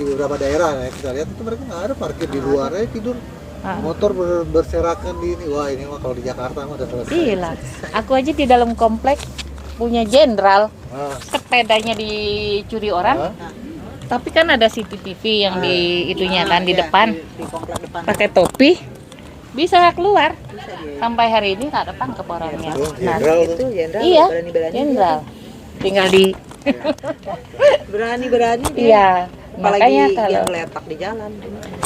beberapa daerah ya kita lihat itu mereka nggak ada parkir di luar aja tidur. Ah. Motor berserakan di ini. Wah ini mah kalau di Jakarta mah udah selesai. Gila. Aku aja di dalam komplek punya jenderal, Ah, sepedanya dicuri orang. ah. Tapi kan ada CCTV yang di itunya kan di Iya, depan. di komplek depan. Pakai topi bisa keluar. Bisa dia. Sampai hari ini nggak ketangkep orangnya. Tuh, Nah, jenderal tuh. Itu jenderal iya, berani-berani. jenderal. Tinggal di Berani-berani dia. iya. Apalagi Makanya kalau yang letak di jalan.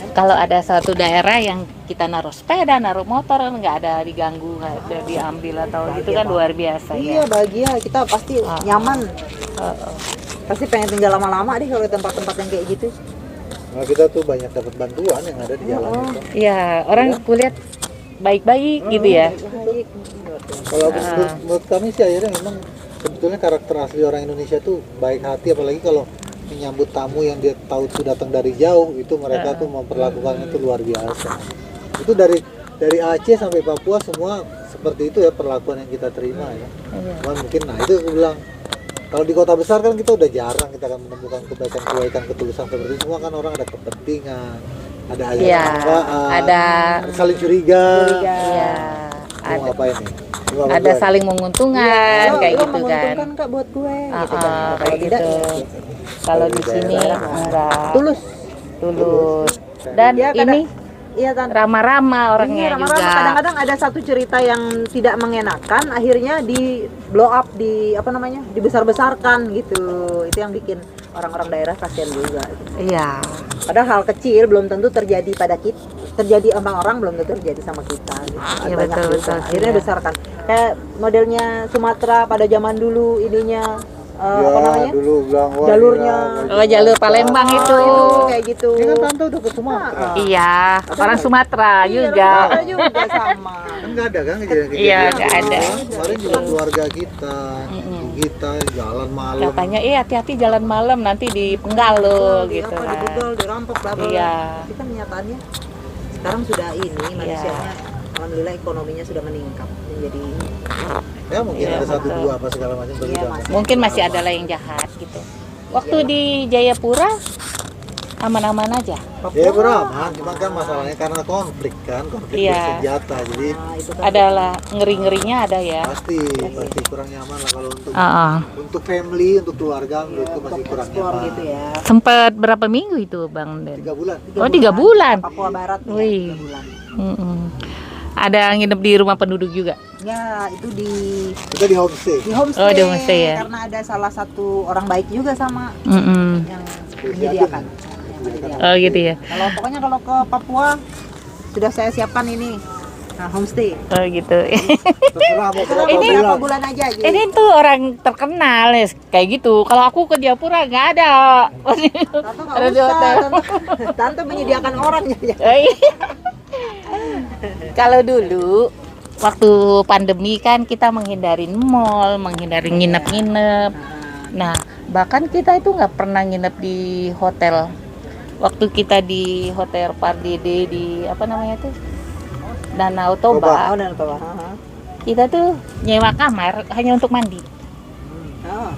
kalau ada satu daerah yang kita naruh sepeda, naruh motor nggak ada diganggu, nggak ada diambil atau gitu kan luar biasa Iya, ya. bahagia. Kita pasti Ah. nyaman. Heeh. Pasti pengen tinggal lama-lama deh kalau di tempat-tempat yang kayak gitu. Nah, kita tuh banyak dapat bantuan yang ada di jalan itu. Iya, orang kulihat baik-baik gitu ya. Baik. Kalau menurut kami sih akhirnya memang sebetulnya karakter asli orang Indonesia tuh baik hati, apalagi kalau menyambut tamu yang dia tahu itu datang dari jauh, itu mereka tuh memperlakukan itu luar biasa. Itu dari Aceh sampai Papua semua seperti itu ya perlakuan yang kita terima ya. Cuman mungkin itu aku bilang kalau di kota besar kan kita udah jarang kita akan menemukan kebaikan ketulusan seperti itu. Semua kan orang ada kepentingan, ada ada saling curiga. Iya. Mau ngapain nih? Ada saling menguntungkan kayak gitu kan. Menguntungkan Kak buat gue gitu kan. Kalau Kayak tidak gitu. ya, Kalau di sini enggak tulus. Dan Ya, ini Iya Tante. ramah-ramah orangnya Ramah-ramah. juga. Kadang-kadang ada satu cerita yang tidak mengenakan, akhirnya di blow up, dibesar-besarkan gitu. Itu yang bikin orang-orang daerah kasihan juga. Iya. Padahal hal kecil belum tentu terjadi pada kita, terjadi sama orang belum tentu terjadi sama kita. Gitu. Iya, Banyak betul, juga. betul, Akhirnya iya. besarkan. Kayak modelnya Sumatera pada zaman dulu ininya apa namanya? Dulu bilang wah, Jalurnya. Oh, jalur Palembang itu. Kayak gitu. Ini kan tante udah ke Sumatera. Iya, orang Sumatera juga. Ada juga sama. Kan nggak ada kan kejadian-kejadian. Iya, nggak ada. Kemarin juga keluarga kita jalan malam. Katanya hati-hati jalan malam nanti dipenggal lo gitu Apa, kan. dibugel, dirampok, bla bla. Iya. Tapi kan nyatanya sekarang sudah ini manusianya alhamdulillah ekonominya sudah meningkat menjadi Ya mungkin Iya, ada satu betul. dua apa segala macam tapi Iya, udah masih. Mungkin masih ada lah yang jahat gitu. Waktu di Jayapura aman-aman aja. Ya beraman, cuma kan masalahnya karena konflik Iya. bersenjata, jadi itu kan Adalah ngeri-ngerinya ada ya. pasti kurang nyaman lah kalau untuk family, untuk keluarga menurutku masih kurang explore nyaman. gitu ya. Sempat berapa minggu itu Bang Den? 3 bulan. Oh, 3 bulan. Papua Barat ya, Wih. 3 bulan. Mm-mm. Ada nginep di rumah penduduk juga. Ya, itu di Kita di homestay. homestay. Oh, di homestay ya. Karena ada salah satu orang baik juga sama Mm-mm. yang menyediakan. Oh gitu ya. Pokoknya kalau ke Papua sudah saya siapkan ini. Nah, homestay. Oh gitu. Terserah mau berapa Ini Berapa bulan. bulan aja gitu. Ini tuh orang terkenal ya kayak gitu. Kalau aku ke Jayapura nggak ada. Tante nggak Ada di usah, hotel. tante menyediakan orangnya ya. Kalau dulu waktu pandemi kan kita menghindarin mall, menghindari nginep-nginep. Nah, bahkan kita itu nggak pernah nginep di hotel. Waktu kita di hotel Pardede di apa namanya tuh Danau Toba, dan apa? kita tuh nyewa kamar hanya untuk mandi.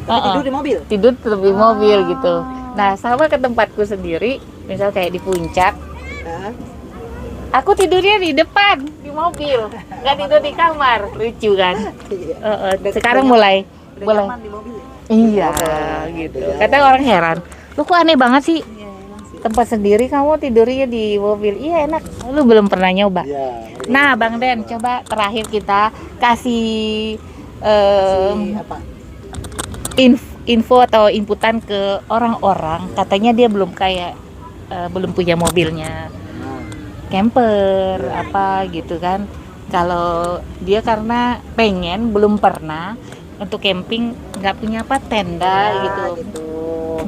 Tapi tidur di mobil. Tidur tetap di mobil gitu. Nah, sama ke tempatku sendiri, misal kayak di puncak, Nah, aku tidurnya di depan di mobil, nggak tidur di kamar. Lucu kan? iya. Sekarang mulai Udah mulai. nyaman di mobil ya? Iya, gitu. Kadang orang heran, lu kok aneh banget sih Iya, emang sih. tempat sendiri kamu tidurnya di mobil. Iya enak, lu belum pernah nyoba. Ya. Nah, Bang Den, coba terakhir kita kasih Si apa? info atau inputan ke orang-orang. Katanya dia belum belum punya mobilnya, camper apa gitu kan. Kalau dia karena pengen belum pernah untuk camping, nggak punya apa tenda Ya, gitu. gitu.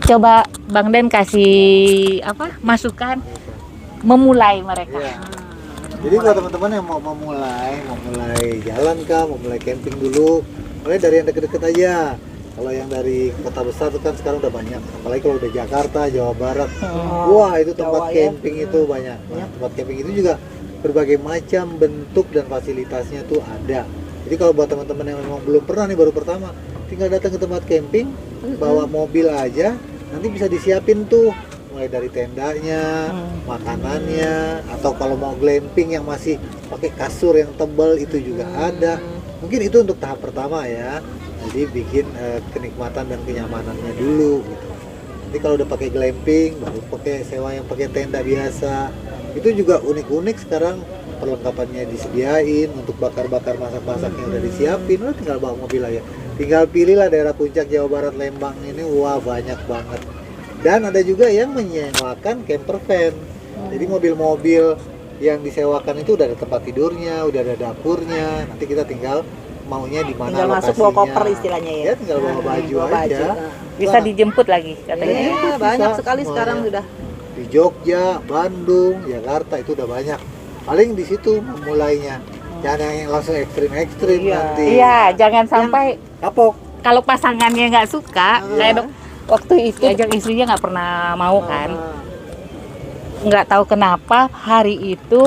Coba Bang Den kasih masukan memulai mereka. Iya. Jadi buat teman-teman yang mau memulai jalan kah, mau mulai camping dulu, mulai dari yang deket-deket aja. Kalau yang dari kota besar itu kan sekarang udah banyak, apalagi kalau udah Jakarta, Jawa Barat, wah itu tempat Jawa ya. camping itu banyak. Nah, tempat camping itu juga berbagai macam bentuk dan fasilitasnya tuh ada. Jadi kalau buat teman-teman yang memang belum pernah nih baru pertama, tinggal datang ke tempat camping, bawa mobil aja, nanti bisa disiapin tuh mulai dari tendanya, makanannya, atau kalau mau glamping yang masih pakai kasur yang tebal itu juga ada. Mungkin itu untuk tahap pertama ya. Jadi bikin kenikmatan dan kenyamanannya dulu gitu. Nanti kalau udah pakai glamping, baru pakai sewa yang pakai tenda biasa. Itu juga unik-unik sekarang perlengkapannya disediain untuk bakar-bakar masak-masaknya udah disiapin. Lo tinggal bawa mobil aja. Tinggal pilihlah daerah puncak Jawa Barat Lembang ini, wah banyak banget. Dan ada juga yang menyewakan camper van. Jadi mobil-mobil yang disewakan itu udah ada tempat tidurnya, udah ada dapurnya. Nanti kita tinggal maunya di mana Tinggal masuk lokasinya. bawa koper istilahnya ya. Ya tinggal bawa baju aja. Bisa dijemput lagi katanya. Iya, Bisa, banyak sekali semuanya. sekarang sudah. Di Jogja, Bandung, Jakarta itu udah banyak. Paling di situ memulainya. Jangan yang langsung ekstrim-ekstrim nanti. Iya, jangan sampai Kapok. kalau pasangannya nggak suka, kayak waktu itu ajak istrinya nggak pernah mau kan, nggak tahu kenapa hari itu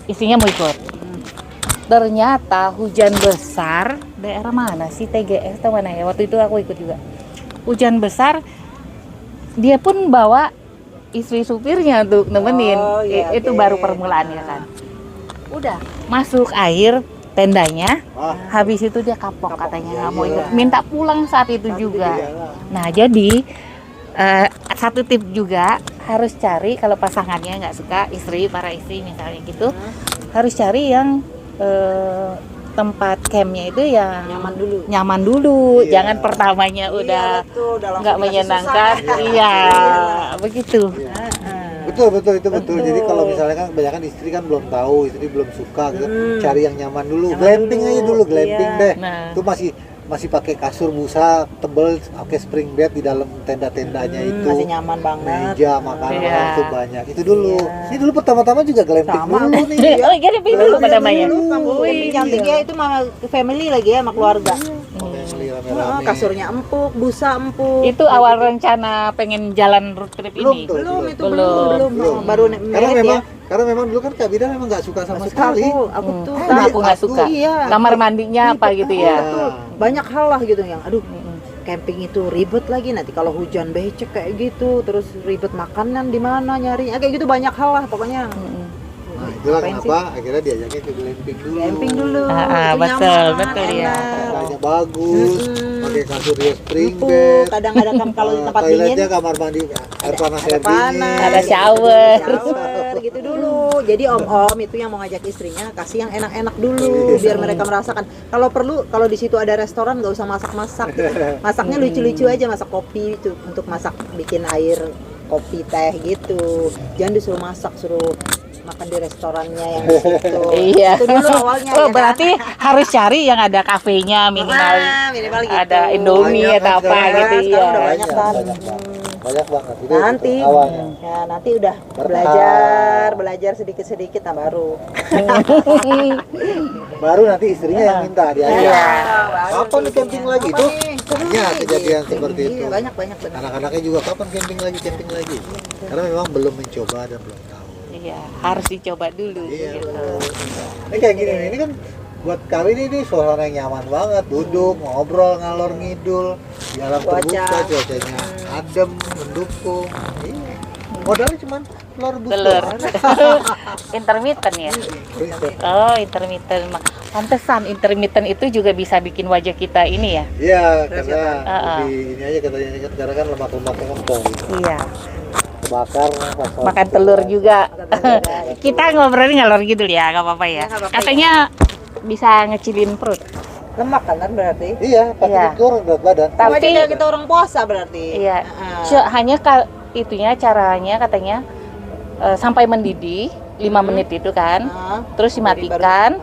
istrinya mau ikut. Ternyata hujan besar, daerah mana sih, TGS atau mana ya, waktu itu aku ikut juga. Hujan besar, dia pun bawa istri supirnya untuk nemenin. Oh, iya, Itu oke. baru permulaannya kan. Udah masuk air tendanya, Wah, habis itu dia kapok katanya nggak mau iya. ikut, minta pulang saat itu juga. iyalah. Nah jadi satu tip juga, harus cari kalau pasangannya nggak suka, para istri misalnya gitu, harus cari yang tempat campnya itu yang nyaman dulu. Iya. jangan pertamanya udah betul, udah langsung nggak dikasih menyenangkan. susah. Iya begitu. Betul itu betul. Jadi kalau misalnya kan kebanyakan istri kan belum tahu, istri belum suka gitu, cari yang nyaman dulu. Glamping aja dulu, glamping deh. Nah. Itu masih pakai kasur busa tebel, pakai spring bed di dalam tenda-tendanya itu. Masih nyaman banget. Meja, makanan Iya. itu banyak. Itu dulu. Iya. Ini dulu pertama-tama juga glamping Sama. dulu nih. Oh iya dia dulu pada namanya. Camping cantiknya itu mah family lagi ya, sama keluarga. Family rame-rame. Kasurnya empuk, busa empuk. Itu awal rencana pengen jalan road trip Belum ini. tuh. belum. Baru Karena memang dulu kan Kak Bida memang nggak suka sama sekali. Aku tuh Aku nggak suka. Iya. Kamar mandinya apa gitu ya. Betul. Banyak hal lah gitu yang aduh camping itu ribet lagi, nanti kalau hujan becek kayak gitu, terus ribet makanan di mana nyarinya, kayak gitu banyak hal lah pokoknya. Nah, itulah Ngapain kenapa akhirnya diajaknya ke glamping dulu. Camping dulu. Itu betul nyaman, ya. enak. Tendanya bagus, pakai kasur dia spring Empuk, bed. kadang-kadang kan kalau di tempat dingin Toiletnya kamar mandi air panas ada air dingin. panas, Ada shower. shower gitu dulu. Jadi om-om itu yang mau ngajak istrinya kasih yang enak-enak dulu biar mereka merasakan. Kalau perlu, kalau di situ ada restoran nggak usah masak-masak. Masaknya lucu-lucu aja, masak kopi itu untuk masak bikin air kopi teh gitu. Jangan disuruh masak, suruh makan di restorannya yang di situ. Iya. Itu dulu awalnya. Oh ya kan? berarti harus cari yang ada kafenya minimal. Minimal gitu. Ada Indomie Banyak atau kan apa sekarang. gitu Sekarang ya. udah banyak kan. Banyak banget. Itu Nanti awalnya. ya nanti udah belajar sedikit-sedikit nah baru. Baru nanti istrinya yang minta diajak. Iya. Kapan nih camping lagi tuh? Banyak kejadian seperti itu. Iya, banyak benar. Anak-anaknya juga kapan camping lagi? Karena memang belum mencoba dan belum tahu. Iya, harus dicoba dulu Iya. gitu. Ini kayak gini nih, ini kan buat kami ini suasana yang nyaman banget, duduk ngobrol ngalor ngidul di alam Cuaca. terbuka, cuacanya adem, mendukung. Iya. Modalnya cuman telur busuk. Telur. Intermittent ya. Riset. Oh, intermittent. Pantesan intermittent itu juga bisa bikin wajah kita ini ya. Iya, karena Ah. lebih ini aja katanya karena kan lemak-lemaknya ngempong, Iya. kebakar pas Makan telur juga. Kita ngobrolin ngalor gitu ya, nggak apa-apa ya. Ya, nggak apa-apa Katanya bisa ngecilin perut. Lemak kan berarti. Iya, pasti Iya. turun berat badan. Tapi Tapi kayak kita orang puasa berarti. iya, Heeh. hanya itunya caranya katanya sampai mendidih 5 menit itu kan. Heeh. Terus dimatikan,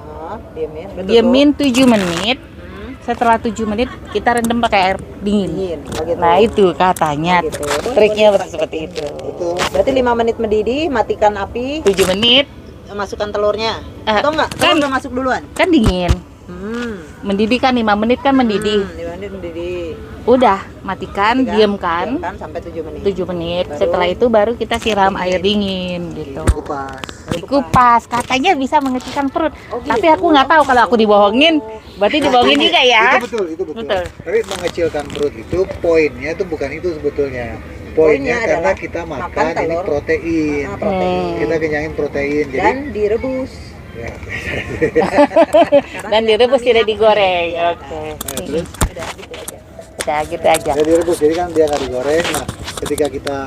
Diemin. Betul. diemin 7 menit. Hmm. Setelah 7 menit kita rendam pakai air dingin. Dingin. Begitu. Nah, itu katanya Gitu. triknya seperti itu. Betul. Berarti 5 menit mendidih, matikan api, 7 menit masukkan telurnya. Ah, Atau enggak? kan- Telur udah masuk duluan. kan dingin. Mendidih kan 5 menit kan mendidih. 5 menit mendidih. Udah, matikan, diamkan Diamkan sampai 7 menit. 7 menit. Baru- Setelah itu baru kita siram air dingin gitu. Kupas. Dikupas, katanya bisa mengecilkan perut. Oh, gitu. Tapi aku nggak tahu kalau aku dibohongin. Berarti dibohongin juga ya. Itu betul. Betul. Tapi mengecilkan perut itu poinnya itu bukan itu sebetulnya. Poinnya Poinnya karena adalah kita makan makan ini telur. protein. Protein. Kita kenyangin protein. Jadi Dan direbus. ya, Dan direbus tidak digoreng. Oke. terus Udah gitu aja. Udah gitu aja. ya direbus. Jadi kan dia nggak digoreng. Nah, ketika kita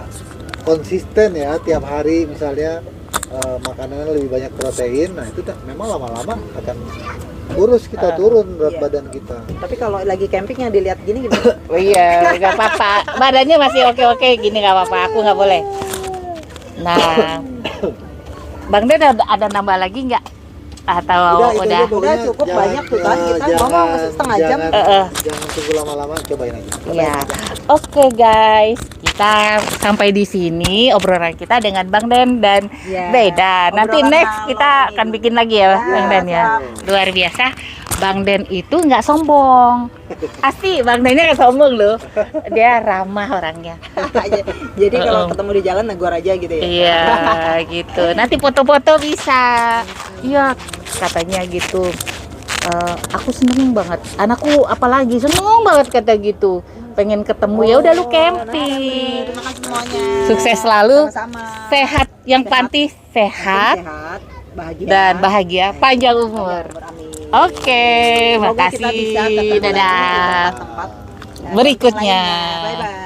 konsisten ya tiap hari misalnya makanannya lebih banyak protein, nah itu memang lama-lama akan kurus kita turun berat Iya. badan kita. Tapi kalau lagi camping yang dilihat gini gimana? Oh iya, nggak apa-apa. Badannya masih oke-oke gini nggak apa-apa. Aku nggak boleh. Nah, Bang Den ada nambah lagi nggak? Atau itu udah? aja pokoknya. Udah cukup banyak tuh kan, kita ngomong setengah jam. Jangan tunggu lama-lama, cobain aja. Iya. Oke guys, kita sampai di sini obrolan kita dengan Bang Den dan Iya. Beda. Nanti Obrolan next malam kita ini. akan bikin lagi ya, Ya, Bang Den ya. siap. Luar biasa. Bang Den itu nggak sombong. Pasti Bang Dennya nggak sombong loh. Dia ramah orangnya. Jadi kalau ketemu di jalan negor aja gitu ya. Iya, gitu. Nanti foto-foto bisa. Iya, katanya gitu. Aku seneng banget. Anakku apalagi seneng banget kata gitu. Pengen ketemu ya udah lu camping. Terima kasih semuanya. Sukses selalu. Sama-sama. Sehat yang Sehat. pasti sehat Sehat, bahagia. dan bahagia, panjang umur. Amin. Oke, Semoga kita makasih. bisa ketemu lagi di Dadah. tempat-tempat Berikutnya. lainnya. Bye-bye.